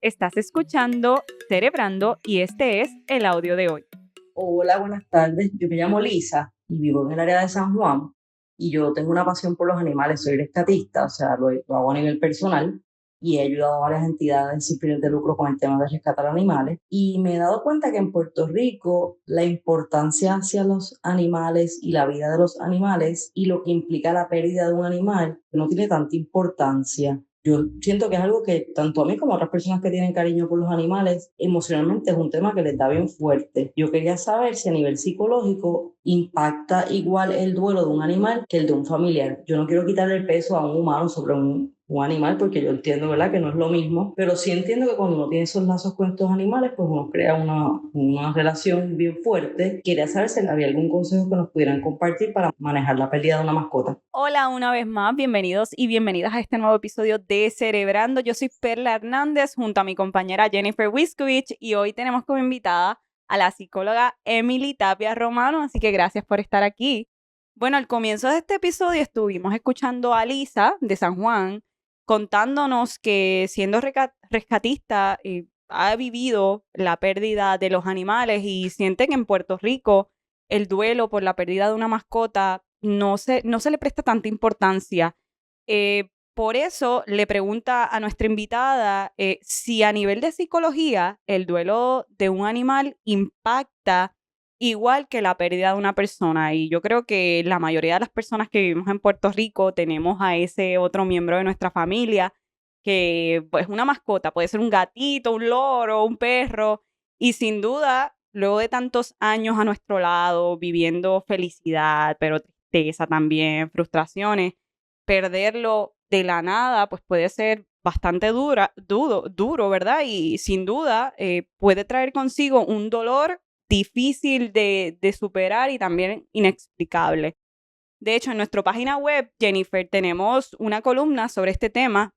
Estás escuchando Cerebrando y este es el audio de hoy. Hola, buenas tardes. Yo me llamo Lisa y vivo en el área de San Juan y yo tengo una pasión por los animales. Soy rescatista, o sea, lo hago a nivel personal y he ayudado a varias entidades sin fines de lucro con el tema de rescatar animales. Y me he dado cuenta que en Puerto Rico la importancia hacia los animales y la vida de los animales y lo que implica la pérdida de un animal no tiene tanta importancia. Yo siento que es algo que tanto a mí como a otras personas que tienen cariño por los animales, emocionalmente es un tema que les da bien fuerte. Yo quería saber si a nivel psicológico impacta igual el duelo de un animal que el de un familiar. Yo no quiero quitarle el peso a un humano sobre un animal porque yo entiendo, ¿verdad?, que no es lo mismo, pero sí entiendo que cuando uno tiene esos lazos con estos animales, pues uno crea una relación bien fuerte. Quería saber si había algún consejo que nos pudieran compartir para manejar la pérdida de una mascota. Hola una vez más, bienvenidos y bienvenidas a este nuevo episodio de Cerebrando. Yo soy Perla Hernández junto a mi compañera Jennifer Wiskovich y hoy tenemos como invitada a la psicóloga Emily Tapia Romano, así que gracias por estar aquí. Bueno, al comienzo de este episodio estuvimos escuchando a Lisa de San Juan contándonos que siendo rescatista ha vivido la pérdida de los animales y siente que en Puerto Rico el duelo por la pérdida de una mascota no se le presta tanta importancia. Por eso le pregunta a nuestra invitada si a nivel de psicología el duelo de un animal impacta igual que la pérdida de una persona. Y yo creo que la mayoría de las personas que vivimos en Puerto Rico tenemos a ese otro miembro de nuestra familia que pues, es una mascota, puede ser un gatito, un loro, un perro, y sin duda, luego de tantos años a nuestro lado, viviendo felicidad, pero tristeza también, frustraciones, perderlo de la nada, pues puede ser bastante duro, ¿verdad? Y sin duda puede traer consigo un dolor difícil de superar y también inexplicable. De hecho, en nuestra página web, Jennifer, tenemos una columna sobre este tema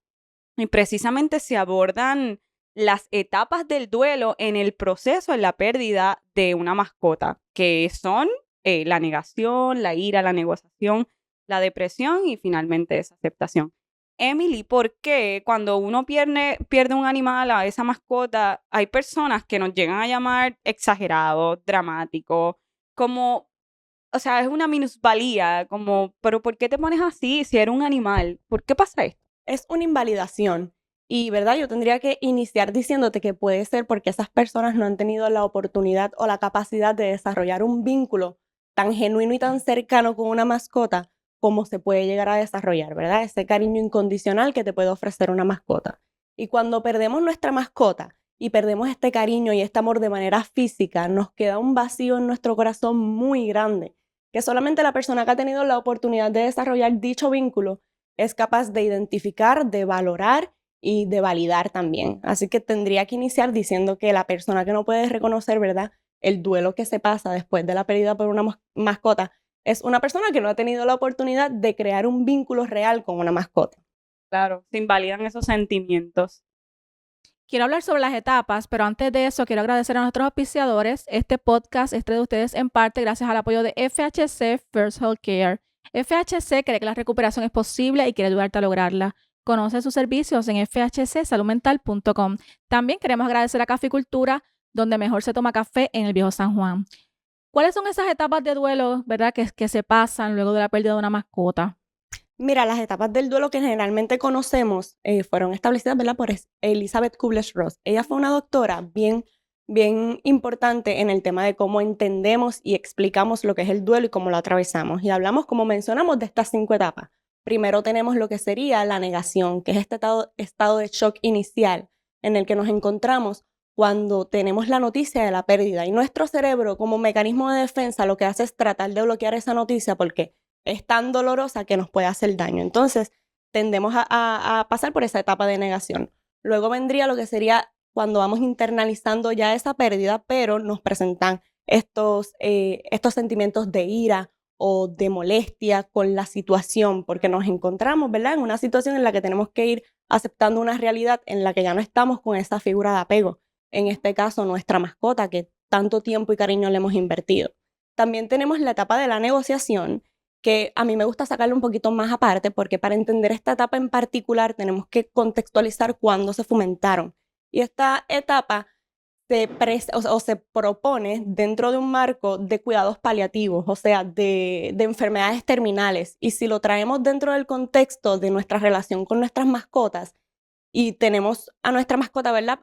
y precisamente se abordan las etapas del duelo en el proceso, en la pérdida de una mascota, que son la negación, la ira, la negociación, la depresión y finalmente esa aceptación. Emily, ¿por qué cuando uno pierde un animal a esa mascota, hay personas que nos llegan a llamar exagerados, dramáticos, como, o sea, es una minusvalía, como, pero ¿por qué te pones así si era un animal? ¿Por qué pasa esto? Es una invalidación. Y, ¿verdad? Yo tendría que iniciar diciéndote que puede ser porque esas personas no han tenido la oportunidad o la capacidad de desarrollar un vínculo tan genuino y tan cercano con una mascota como se puede llegar a desarrollar, ¿verdad? Ese cariño incondicional que te puede ofrecer una mascota. Y cuando perdemos nuestra mascota y perdemos este cariño y este amor de manera física, nos queda un vacío en nuestro corazón muy grande, que solamente la persona que ha tenido la oportunidad de desarrollar dicho vínculo es capaz de identificar, de valorar y de validar también. Así que tendría que iniciar diciendo que la persona que no puede reconocer, ¿verdad?, el duelo que se pasa después de la pérdida por una mascota, es una persona que no ha tenido la oportunidad de crear un vínculo real con una mascota. Claro, se invalidan esos sentimientos. Quiero hablar sobre las etapas, pero antes de eso quiero agradecer a nuestros auspiciadores. Este podcast es de ustedes en parte gracias al apoyo de FHC First Healthcare. FHC cree que la recuperación es posible y quiere ayudarte a lograrla. Conoce sus servicios en fhcsaludmental.com. También queremos agradecer a Caficultura, donde mejor se toma café en el Viejo San Juan. ¿Cuáles son esas etapas de duelo, verdad, que se pasan luego de la pérdida de una mascota? Mira, las etapas del duelo que generalmente conocemos fueron establecidas, ¿verdad?, por Elizabeth Kubler-Ross. Ella fue una doctora bien importante en el tema de cómo entendemos y explicamos lo que es el duelo y cómo lo atravesamos. Y hablamos, como mencionamos, de estas 5 etapas. Primero tenemos lo que sería la negación, que es este estado de shock inicial en el que nos encontramos cuando tenemos la noticia de la pérdida. Y nuestro cerebro, como mecanismo de defensa, lo que hace es tratar de bloquear esa noticia porque es tan dolorosa que nos puede hacer daño. Entonces, tendemos a pasar por esa etapa de negación. Luego vendría lo que sería cuando vamos internalizando ya esa pérdida, pero nos presentan estos sentimientos de ira o de molestia con la situación, porque nos encontramos, ¿verdad?, en una situación en la que tenemos que ir aceptando una realidad en la que ya no estamos con esa figura de apego. En este caso, nuestra mascota, que tanto tiempo y cariño le hemos invertido. También tenemos la etapa de la negociación, que a mí me gusta sacarlo un poquito más aparte, porque para entender esta etapa en particular tenemos que contextualizar cuándo se fomentaron. Y esta etapa se propone dentro de un marco de cuidados paliativos, o sea, de enfermedades terminales. Y si lo traemos dentro del contexto de nuestra relación con nuestras mascotas y tenemos a nuestra mascota, ¿verdad?,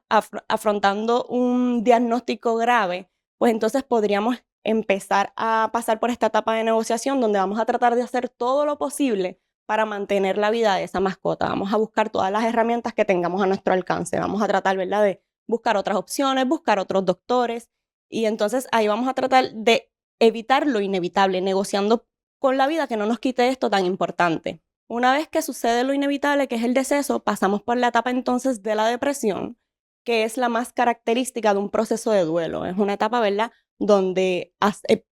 afrontando un diagnóstico grave, pues entonces podríamos empezar a pasar por esta etapa de negociación donde vamos a tratar de hacer todo lo posible para mantener la vida de esa mascota. Vamos a buscar todas las herramientas que tengamos a nuestro alcance. Vamos a tratar, ¿verdad?, de buscar otras opciones, buscar otros doctores. Y entonces ahí vamos a tratar de evitar lo inevitable, negociando con la vida que no nos quite esto tan importante. Una vez que sucede lo inevitable, que es el deceso, pasamos por la etapa entonces de la depresión, que es la más característica de un proceso de duelo. Es una etapa, ¿verdad?, donde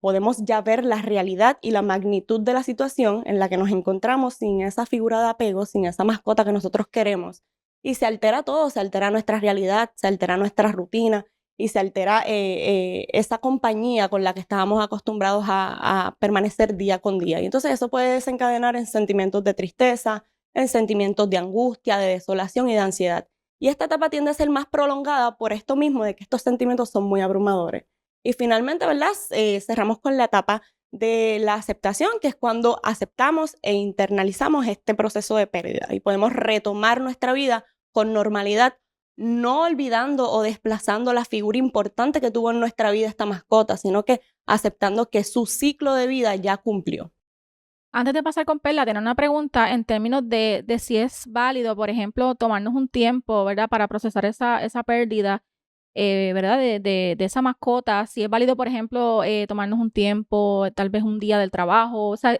podemos ya ver la realidad y la magnitud de la situación en la que nos encontramos sin esa figura de apego, sin esa mascota que nosotros queremos. Y se altera todo, se altera nuestra realidad, se altera nuestra rutina y se altera esa compañía con la que estábamos acostumbrados a permanecer día con día. Y entonces eso puede desencadenar en sentimientos de tristeza, en sentimientos de angustia, de desolación y de ansiedad. Y esta etapa tiende a ser más prolongada por esto mismo, de que estos sentimientos son muy abrumadores. Y finalmente, ¿verdad?, cerramos con la etapa de la aceptación, que es cuando aceptamos e internalizamos este proceso de pérdida y podemos retomar nuestra vida con normalidad, no olvidando o desplazando la figura importante que tuvo en nuestra vida esta mascota, sino que aceptando que su ciclo de vida ya cumplió. Antes de pasar con Perla, tengo una pregunta en términos de si es válido, por ejemplo, tomarnos un tiempo, ¿verdad?, para procesar esa pérdida, ¿verdad?, de esa mascota. Si es válido, por ejemplo, tomarnos un tiempo, tal vez un día del trabajo. O sea,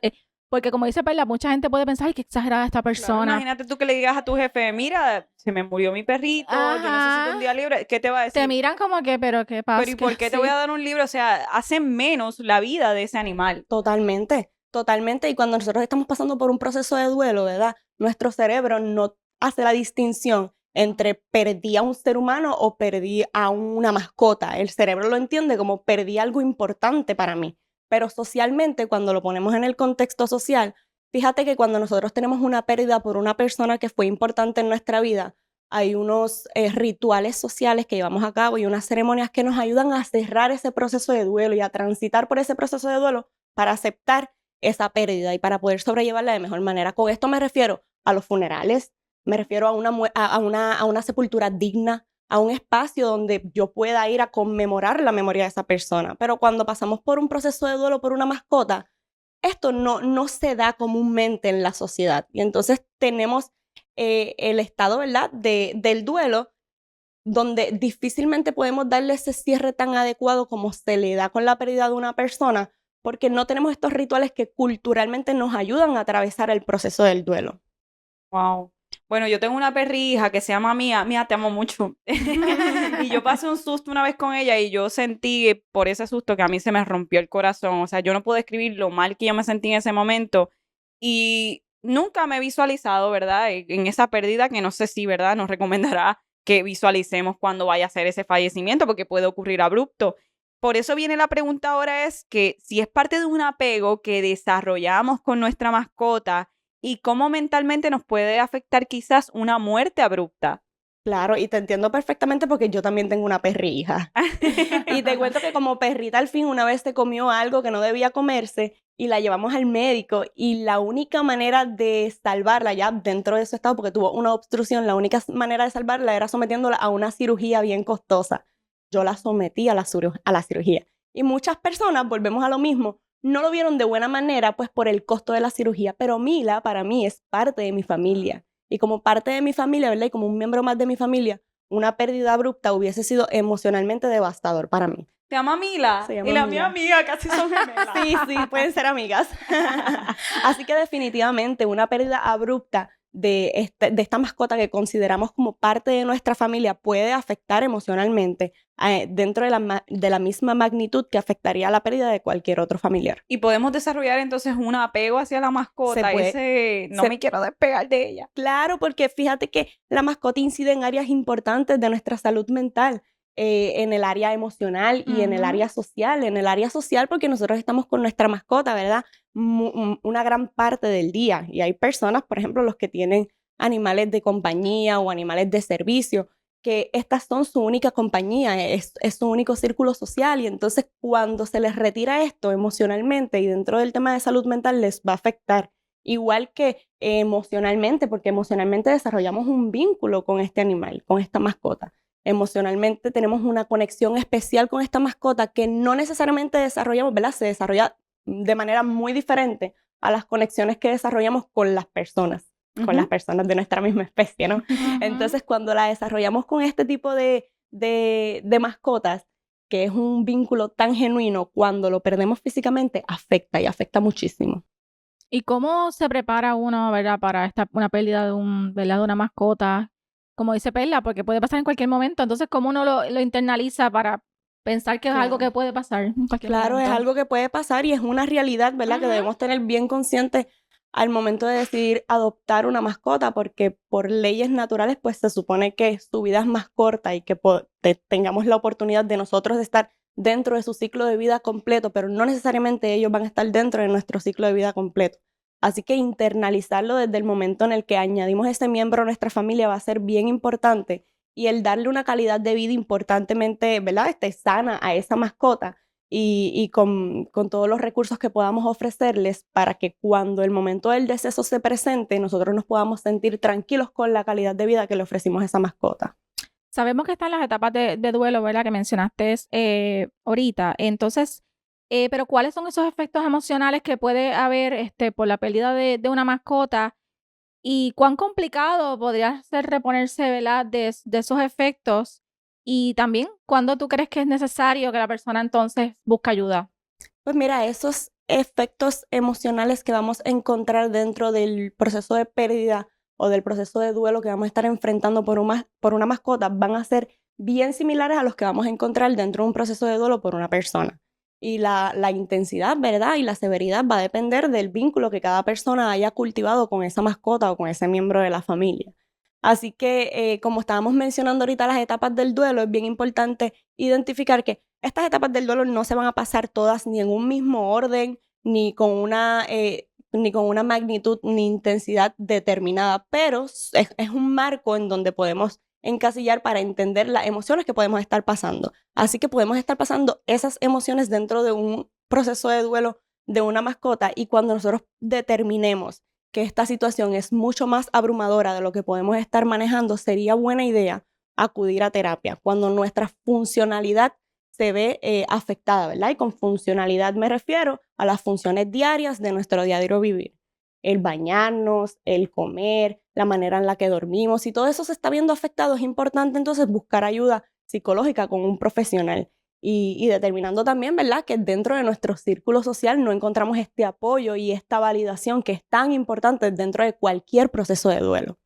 porque como dice Perla, mucha gente puede pensar, ay, qué exagerada esta Claro, persona. imagínate tú que le digas a tu jefe, mira, se me murió mi perrito, yo necesito un día libre. ¿Qué te va a decir? Te miran como que, pero ¿qué pasa? Pero ¿y por qué te voy a dar un libro? O sea, hace menos la vida de ese animal. Totalmente, totalmente. Y cuando nosotros estamos pasando por un proceso de duelo, ¿verdad?, nuestro cerebro no hace la distinción entre perdí a un ser humano o perdí a una mascota. El cerebro lo entiende como perdí algo importante para mí. Pero socialmente, cuando lo ponemos en el contexto social, fíjate que cuando nosotros tenemos una pérdida por una persona que fue importante en nuestra vida, hay unos rituales sociales que llevamos a cabo y unas ceremonias que nos ayudan a cerrar ese proceso de duelo y a transitar por ese proceso de duelo para aceptar esa pérdida y para poder sobrellevarla de mejor manera. Con esto me refiero a los funerales, me refiero a una sepultura digna, a un espacio donde yo pueda ir a conmemorar la memoria de esa persona. Pero cuando pasamos por un proceso de duelo por una mascota, esto no se da comúnmente en la sociedad. Y entonces tenemos el estado, ¿verdad?, del duelo, donde difícilmente podemos darle ese cierre tan adecuado como se le da con la pérdida de una persona, porque no tenemos estos rituales que culturalmente nos ayudan a atravesar el proceso del duelo. Wow. Bueno, yo tengo una perrija que se llama Mía. Mía, te amo mucho. Y yo pasé un susto una vez con ella y yo sentí por ese susto que a mí se me rompió el corazón. O sea, yo no puedo describir lo mal que yo me sentí en ese momento. Y nunca me he visualizado, ¿verdad?, en esa pérdida que no sé si, ¿verdad?, nos recomendará que visualicemos cuando vaya a ser ese fallecimiento porque puede ocurrir abrupto. Por eso viene la pregunta ahora es que si es parte de un apego que desarrollamos con nuestra mascota y cómo mentalmente nos puede afectar quizás una muerte abrupta. Claro, y te entiendo perfectamente porque yo también tengo una perrija. Y te cuento que como perrita al fin una vez se comió algo que no debía comerse y la llevamos al médico y la única manera de salvarla ya dentro de su estado, porque tuvo una obstrucción, la única manera de salvarla era sometiéndola a una cirugía bien costosa. Yo la sometí a la cirugía. Y muchas personas, volvemos a lo mismo, no lo vieron de buena manera pues por el costo de la cirugía, pero Mila para mí es parte de mi familia. Y como parte de mi familia, ¿verdad?, y como un miembro más de mi familia, una pérdida abrupta hubiese sido emocionalmente devastador para mí. ¿Se llama Mila? Se llama Y la Mila. mía amiga, casi son gemelas. Sí, pueden ser amigas. Así que definitivamente una pérdida abrupta de esta mascota que consideramos como parte de nuestra familia puede afectar emocionalmente dentro de la misma magnitud que afectaría la pérdida de cualquier otro familiar. Y podemos desarrollar entonces un apego hacia la mascota, me quiero despegar de ella. Claro, porque fíjate que la mascota incide en áreas importantes de nuestra salud mental. En el área emocional y en el área social. En el área social porque nosotros estamos con nuestra mascota, ¿verdad?, una gran parte del día. Y hay personas, por ejemplo, los que tienen animales de compañía o animales de servicio, que estas son su única compañía, es su único círculo social, y entonces cuando se les retira esto emocionalmente y dentro del tema de salud mental les va a afectar, igual que emocionalmente, porque emocionalmente desarrollamos un vínculo con este animal, con esta mascota. Emocionalmente tenemos una conexión especial con esta mascota que no necesariamente desarrollamos, ¿verdad? Se desarrolla de manera muy diferente a las conexiones que desarrollamos con las personas de nuestra misma especie, ¿no? Entonces, cuando la desarrollamos con este tipo de mascotas, que es un vínculo tan genuino, cuando lo perdemos físicamente, afecta y afecta muchísimo. ¿Y cómo se prepara uno, verdad, para una pérdida ¿verdad? De una mascota? Como dice Perla, porque puede pasar en cualquier momento. Entonces, ¿cómo uno lo internaliza para pensar que es algo que puede pasar en cualquier Claro, momento? es algo que puede pasar y es una realidad, ¿verdad? Que debemos tener bien consciente al momento de decidir adoptar una mascota, porque por leyes naturales, pues se supone que su vida es más corta y que tengamos la oportunidad de nosotros de estar dentro de su ciclo de vida completo, pero no necesariamente ellos van a estar dentro de nuestro ciclo de vida completo. Así que internalizarlo desde el momento en el que añadimos ese miembro a nuestra familia va a ser bien importante, y el darle una calidad de vida importantemente, ¿verdad? Sana a esa mascota y con todos los recursos que podamos ofrecerles para que cuando el momento del deceso se presente, nosotros nos podamos sentir tranquilos con la calidad de vida que le ofrecimos a esa mascota. Sabemos que están las etapas de duelo, ¿verdad? Que mencionaste ahorita. Entonces, pero ¿cuáles son esos efectos emocionales que puede haber por la pérdida de una mascota? ¿Y cuán complicado podría ser reponerse, ¿verdad? de esos efectos? Y también, ¿cuándo tú crees que es necesario que la persona entonces busque ayuda? Pues mira, esos efectos emocionales que vamos a encontrar dentro del proceso de pérdida o del proceso de duelo que vamos a estar enfrentando por una mascota van a ser bien similares a los que vamos a encontrar dentro de un proceso de duelo por una persona. Y la intensidad, ¿verdad? Y la severidad va a depender del vínculo que cada persona haya cultivado con esa mascota o con ese miembro de la familia. Así que, como estábamos mencionando ahorita las etapas del duelo, es bien importante identificar que estas etapas del duelo no se van a pasar todas ni en un mismo orden, ni con una magnitud ni intensidad determinada, pero es un marco en donde podemos encasillar para entender las emociones que podemos estar pasando. Así que podemos estar pasando esas emociones dentro de un proceso de duelo de una mascota, y cuando nosotros determinemos que esta situación es mucho más abrumadora de lo que podemos estar manejando, sería buena idea acudir a terapia cuando nuestra funcionalidad se ve afectada, ¿verdad? Y con funcionalidad me refiero a las funciones diarias de nuestro diario vivir. El bañarnos, el comer, la manera en la que dormimos, si todo eso se está viendo afectado, es importante entonces buscar ayuda psicológica con un profesional. Y determinando también, ¿verdad?, que dentro de nuestro círculo social no encontramos este apoyo y esta validación que es tan importante dentro de cualquier proceso de duelo.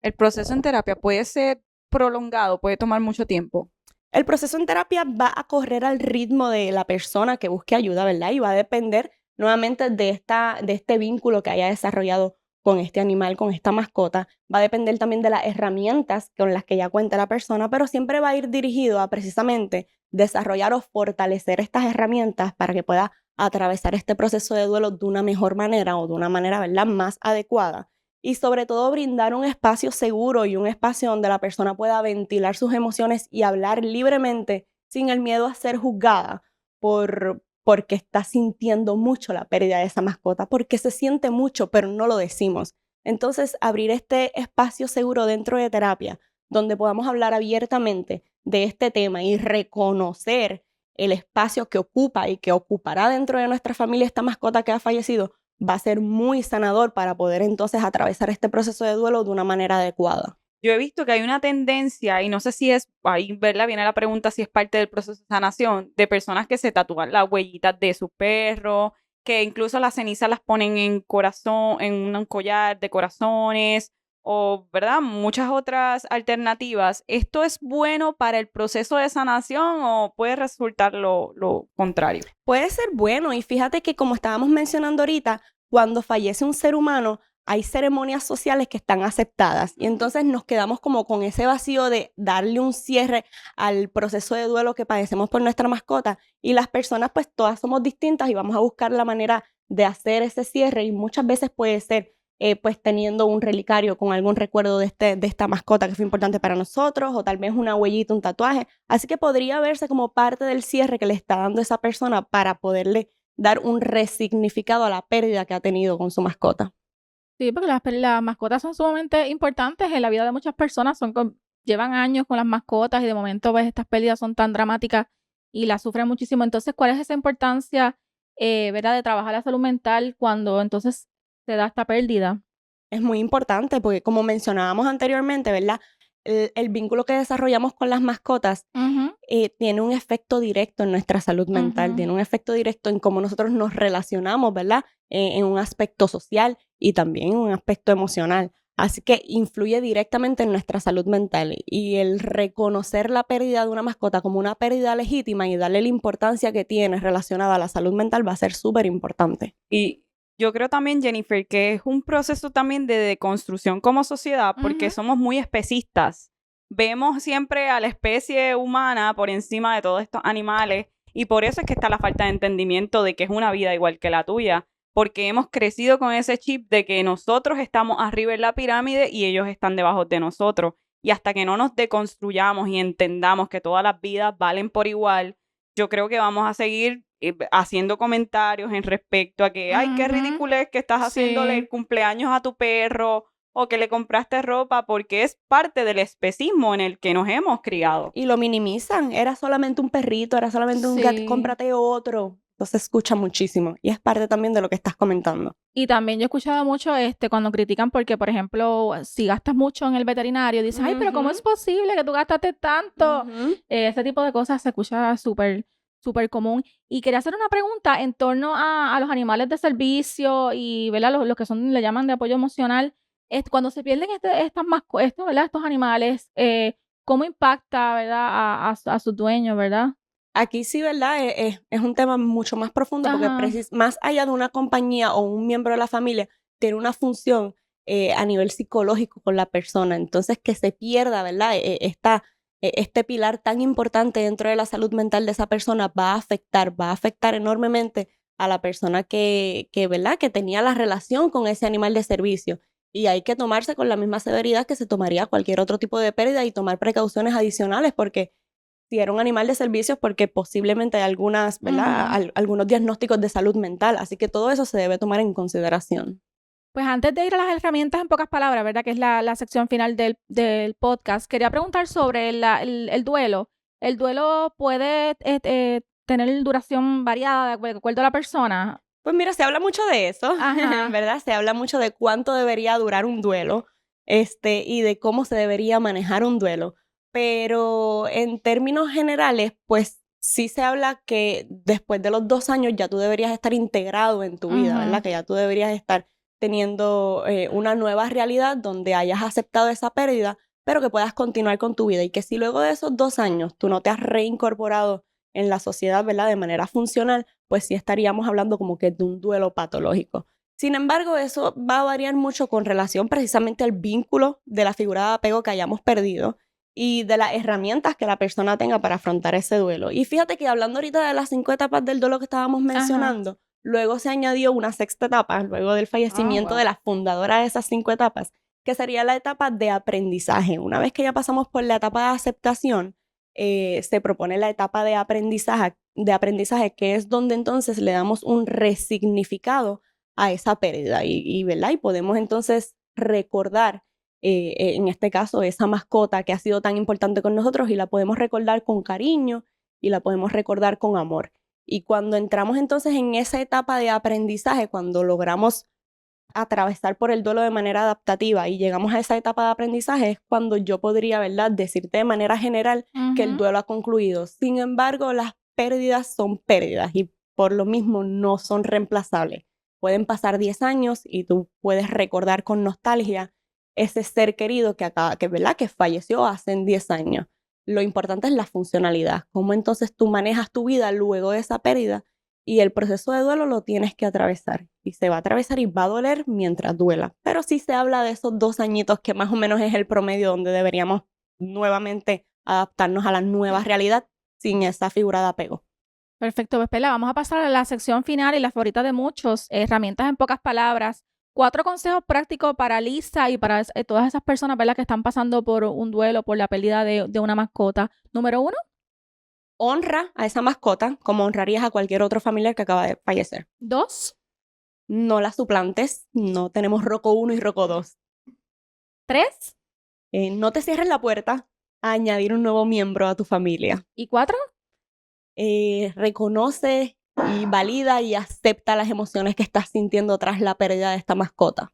El proceso en terapia puede ser prolongado, puede tomar mucho tiempo. El proceso en terapia va a correr al ritmo de la persona que busque ayuda, ¿verdad? Y va a depender nuevamente de este vínculo que haya desarrollado con este animal, con esta mascota. Va a depender también de las herramientas con las que ya cuenta la persona, pero siempre va a ir dirigido a precisamente desarrollar o fortalecer estas herramientas para que pueda atravesar este proceso de duelo de una mejor manera o de una manera, ¿verdad?, más adecuada. Y sobre todo brindar un espacio seguro y un espacio donde la persona pueda ventilar sus emociones y hablar libremente sin el miedo a ser juzgada porque está sintiendo mucho la pérdida de esa mascota, porque se siente mucho, pero no lo decimos. Entonces, abrir este espacio seguro dentro de terapia, donde podamos hablar abiertamente de este tema y reconocer el espacio que ocupa y que ocupará dentro de nuestra familia esta mascota que ha fallecido, va a ser muy sanador para poder entonces atravesar este proceso de duelo de una manera adecuada. Yo he visto que hay una tendencia, y no sé si es, ahí, ¿verdad? Viene la pregunta si es parte del proceso de sanación, de personas que se tatúan las huellitas de su perro, que incluso las cenizas las ponen en corazón, en un collar de corazones, o, ¿verdad? Muchas otras alternativas. ¿Esto es bueno para el proceso de sanación o puede resultar lo contrario? Puede ser bueno, y fíjate que como estábamos mencionando ahorita, cuando fallece un ser humano, hay ceremonias sociales que están aceptadas y entonces nos quedamos como con ese vacío de darle un cierre al proceso de duelo que padecemos por nuestra mascota, y las personas pues todas somos distintas y vamos a buscar la manera de hacer ese cierre, y muchas veces puede ser pues teniendo un relicario con algún recuerdo de esta mascota que fue importante para nosotros, o tal vez una huellita, un tatuaje. Así que podría verse como parte del cierre que le está dando esa persona para poderle dar un resignificado a la pérdida que ha tenido con su mascota. Sí, porque las mascotas son sumamente importantes en la vida de muchas personas, llevan años con las mascotas y de momento pues estas pérdidas son tan dramáticas y las sufren muchísimo. Entonces, ¿cuál es esa importancia, verdad, de trabajar la salud mental cuando entonces se da esta pérdida? Es muy importante porque, como mencionábamos anteriormente, ¿verdad? El vínculo que desarrollamos con las mascotas Ujú, tiene un efecto directo en nuestra salud mental, ujú. tiene un efecto directo en cómo nosotros nos relacionamos, ¿verdad? En un aspecto social y también en un aspecto emocional. Así que influye directamente en nuestra salud mental, y el reconocer la pérdida de una mascota como una pérdida legítima y darle la importancia que tiene relacionada a la salud mental va a ser súper importante. Y yo creo también, Jennifer, que es un proceso también de deconstrucción como sociedad, porque Ujú. somos muy especistas. Vemos siempre a la especie humana por encima de todos estos animales, y por eso es que está la falta de entendimiento de que es una vida igual que la tuya, porque hemos crecido con ese chip de que nosotros estamos arriba en la pirámide y ellos están debajo de nosotros. Y hasta que no nos deconstruyamos y entendamos que todas las vidas valen por igual, yo creo que vamos a seguir haciendo comentarios en respecto a que, ay, qué Ujú. ridículo es que estás haciéndole Sí. el cumpleaños a tu perro o que le compraste ropa, porque es parte del especismo en el que nos hemos criado. Y lo minimizan, era solamente un perrito, era solamente un gato, Sí. cómprate otro. Entonces se escucha muchísimo y es parte también de lo que estás comentando. Y también yo he escuchado mucho cuando critican porque, por ejemplo, si gastas mucho en el veterinario, dices, ay, pero ¿cómo Ujú, es posible que tú gastaste tanto? ujú. Ese tipo de cosas se escucha súper, súper común. Y quería hacer una pregunta en torno a los animales de servicio y, ¿verdad? Los que son, le llaman de apoyo emocional. Cuando se pierden ¿verdad? Estos animales, ¿cómo impacta, ¿verdad? A sus dueños, ¿verdad? Aquí sí, ¿verdad? Es un tema mucho más profundo porque Ajá. más allá de una compañía o un miembro de la familia, tiene una función a nivel psicológico con la persona. Entonces, que se pierda, ¿verdad? Este pilar tan importante dentro de la salud mental de esa persona va a afectar enormemente a la persona ¿verdad? Que tenía la relación con ese animal de servicio. Y hay que tomarse con la misma severidad que se tomaría cualquier otro tipo de pérdida y tomar precauciones adicionales, porque si era un animal de servicios, porque posiblemente hay algunas, ¿verdad? Ujú. Algunos diagnósticos de salud mental, así que todo eso se debe tomar en consideración. Pues antes de ir a las herramientas en pocas palabras, ¿verdad? Que es la sección final del podcast, quería preguntar sobre el duelo. ¿El duelo puede tener duración variada de acuerdo a la persona? Pues mira, se habla mucho de eso, Ajá. ¿verdad? Se habla mucho de cuánto debería durar un duelo, y de cómo se debería manejar un duelo. Pero en términos generales, pues sí se habla que después de los 2 años ya tú deberías estar integrado en tu vida, ¿verdad? Ujú. Que ya tú deberías estar teniendo una nueva realidad donde hayas aceptado esa pérdida, pero que puedas continuar con tu vida. Y que si luego de esos 2 años tú no te has reincorporado en la sociedad, ¿verdad? De manera funcional, pues sí estaríamos hablando como que de un duelo patológico. Sin embargo, eso va a variar mucho con relación precisamente al vínculo de la figura de apego que hayamos perdido y de las herramientas que la persona tenga para afrontar ese duelo. Y fíjate que hablando ahorita de las 5 etapas del duelo que estábamos Ajá. mencionando, luego se añadió una sexta etapa, luego del Ah, fallecimiento de wow. la fundadora de esas 5 etapas, que sería la etapa de aprendizaje. Una vez que ya pasamos por la etapa de aceptación, se propone la etapa de aprendizaje, que es donde entonces le damos un resignificado a esa pérdida ¿verdad? Y podemos entonces recordar, en este caso, esa mascota que ha sido tan importante con nosotros, y la podemos recordar con cariño y la podemos recordar con amor. Y cuando entramos entonces en esa etapa de aprendizaje, cuando logramos atravesar por el duelo de manera adaptativa y llegamos a esa etapa de aprendizaje, es cuando yo podría, ¿verdad?, decirte de manera general que el Ujú. duelo ha concluido. Sin embargo, las pérdidas son pérdidas y por lo mismo no son reemplazables. Pueden pasar 10 años y tú puedes recordar con nostalgia ese ser querido ¿verdad?, que falleció hace 10 años. Lo importante es la funcionalidad, cómo entonces tú manejas tu vida luego de esa pérdida, y el proceso de duelo lo tienes que atravesar. Y se va a atravesar y va a doler mientras duela. Pero sí se habla de esos 2 añitos que más o menos es el promedio donde deberíamos nuevamente adaptarnos a la nueva realidad sin esa figura de apego. Perfecto, pues Pela, vamos a pasar a la sección final y la favorita de muchos, herramientas en pocas palabras. 4 consejos prácticos para Lisa y para todas esas personas, ¿verdad?, que están pasando por un duelo, por la pérdida de una mascota. Número 1. Honra a esa mascota como honrarías a cualquier otro familiar que acaba de fallecer. 2. No la suplantes. No tenemos Rocco 1 y Rocco 2. 3. No te cierres la puerta a añadir un nuevo miembro a tu familia. Y 4. Reconoce y valida y acepta las emociones que estás sintiendo tras la pérdida de esta mascota.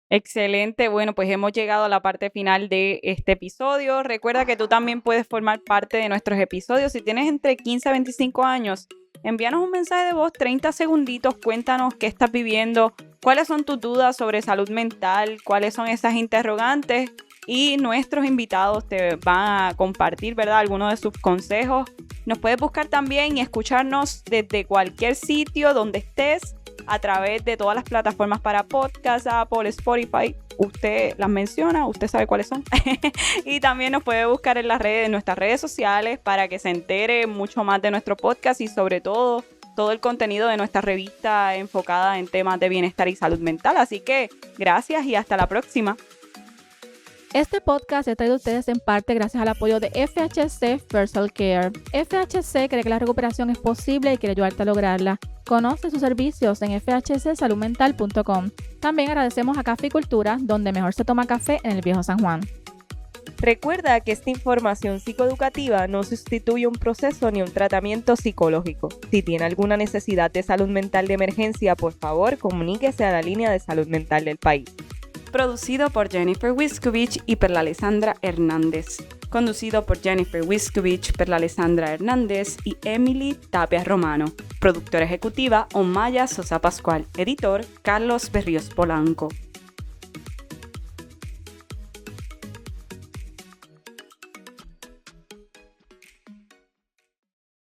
Excelente, bueno, pues hemos llegado a la parte final de este episodio. Recuerda que tú también puedes formar parte de nuestros episodios. Si tienes entre 15 a 25 años, envíanos un mensaje de voz, 30 segunditos, cuéntanos qué estás viviendo, cuáles son tus dudas sobre salud mental, cuáles son esas interrogantes, y nuestros invitados te van a compartir, ¿verdad?, algunos de sus consejos. Nos puedes buscar también y escucharnos desde cualquier sitio donde estés, a través de todas las plataformas para podcast, Apple, Spotify. Usted las menciona, usted sabe cuáles son. Y también nos puede buscar en nuestras redes sociales para que se entere mucho más de nuestro podcast y sobre todo el contenido de nuestra revista enfocada en temas de bienestar y salud mental. Así que gracias y hasta la próxima. Este podcast es traído a ustedes en parte gracias al apoyo de FHC First Health Care. FHC cree que la recuperación es posible y quiere ayudarte a lograrla. Conoce sus servicios en fhcsaludmental.com. También agradecemos a Café y Cultura, donde mejor se toma café en el Viejo San Juan. Recuerda que esta información psicoeducativa no sustituye un proceso ni un tratamiento psicológico. Si tiene alguna necesidad de salud mental de emergencia, por favor, comuníquese a la línea de salud mental del país. Producido por Jennifer Wiskovich y Perla Alessandra Hernández. Conducido por Jennifer Wiskovich, Perla Alessandra Hernández y Emily Tapia Romano. Productora ejecutiva, Omaya Sosa Pascual. Editor, Carlos Berríos Polanco.